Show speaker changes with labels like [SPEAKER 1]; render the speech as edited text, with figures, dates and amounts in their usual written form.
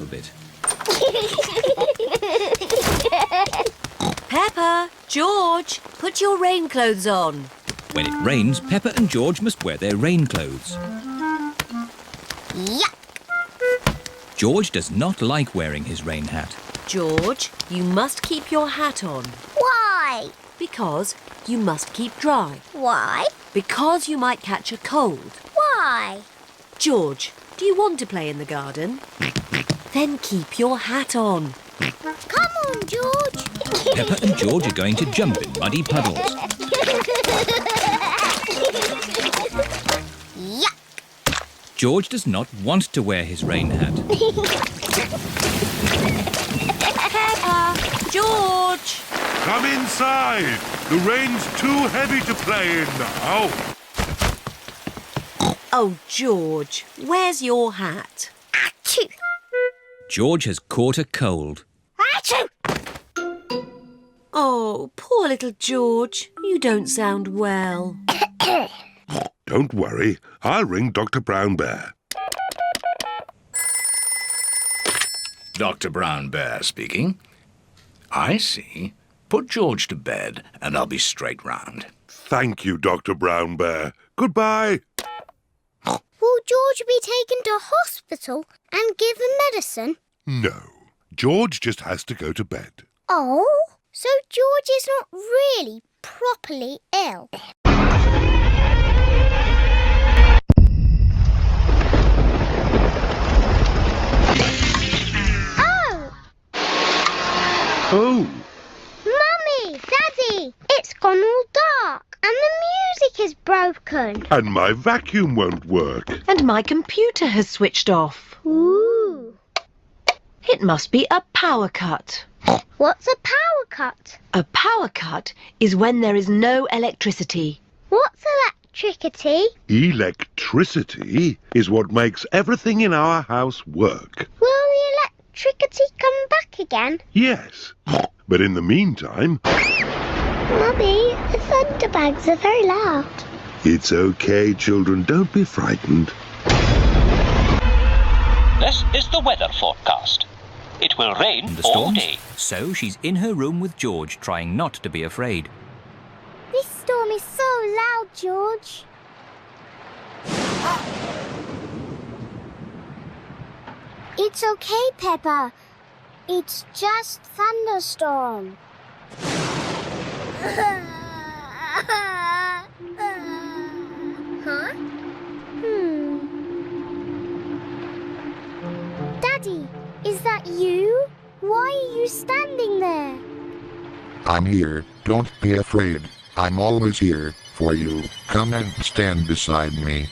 [SPEAKER 1] bit.
[SPEAKER 2] Peppa, George, put your rain clothes on.
[SPEAKER 1] When it rains, Peppa and George must wear their rain clothes.
[SPEAKER 3] Yuck!
[SPEAKER 1] George does not like wearing his rain hat.
[SPEAKER 2] George, you must keep your hat on.
[SPEAKER 3] Why?
[SPEAKER 2] Because you must keep dry.
[SPEAKER 3] Why?
[SPEAKER 2] Because you might catch a cold.
[SPEAKER 3] Why?
[SPEAKER 2] George, do you want to play in the garden? Then keep your hat on.
[SPEAKER 3] Come on, George.
[SPEAKER 1] Peppa and George are going to jump in muddy puddles.
[SPEAKER 3] Yuck!
[SPEAKER 1] George does not want to wear his rain hat.
[SPEAKER 2] Peppa, George!
[SPEAKER 4] Come inside. The rain's too heavy to play in now.
[SPEAKER 2] Oh, George, where's your hat?
[SPEAKER 3] Achoo!
[SPEAKER 1] George has caught a cold.
[SPEAKER 3] Achoo!
[SPEAKER 2] Oh, poor little George. You don't sound well.
[SPEAKER 4] Don't worry. I'll ring Dr. Brown Bear.
[SPEAKER 5] Dr. Brown Bear speaking. I see. Put George to bed and I'll be straight round.
[SPEAKER 4] Thank you, Dr. Brown Bear. Goodbye.
[SPEAKER 3] Will George be taken to hospital and given medicine?
[SPEAKER 4] No. George just has to go to bed.
[SPEAKER 3] Oh, so George is not really properly ill. Oh!
[SPEAKER 4] Oh,
[SPEAKER 3] Mummy! Daddy! It's gone all dark and the music is broken.
[SPEAKER 4] and my vacuum won't work.
[SPEAKER 6] And my computer has switched off.
[SPEAKER 3] Ooh!
[SPEAKER 6] It must be a power cut.
[SPEAKER 3] What's a power cut?
[SPEAKER 6] A power cut is when there is no electricity.
[SPEAKER 3] What's electricity?
[SPEAKER 4] Electricity is what makes everything in our house work.
[SPEAKER 3] Will the electricity come back again?
[SPEAKER 4] Yes. But in the meantime,
[SPEAKER 3] Mummy, the thunderbags are very loud.
[SPEAKER 4] it's okay, children. Don't be frightened.
[SPEAKER 7] This is the weather forecast. It will rain all
[SPEAKER 1] Thunderstorms.
[SPEAKER 7] day.
[SPEAKER 1] So she's in her room with George, trying not to be afraid.
[SPEAKER 3] This storm is so loud, George. It's okay, Peppa. It's just thunderstorm. Huh? Daddy, is that you? Why are you standing there?
[SPEAKER 8] I'm here. Don't be afraid. I'm always here for you. Come and stand beside me.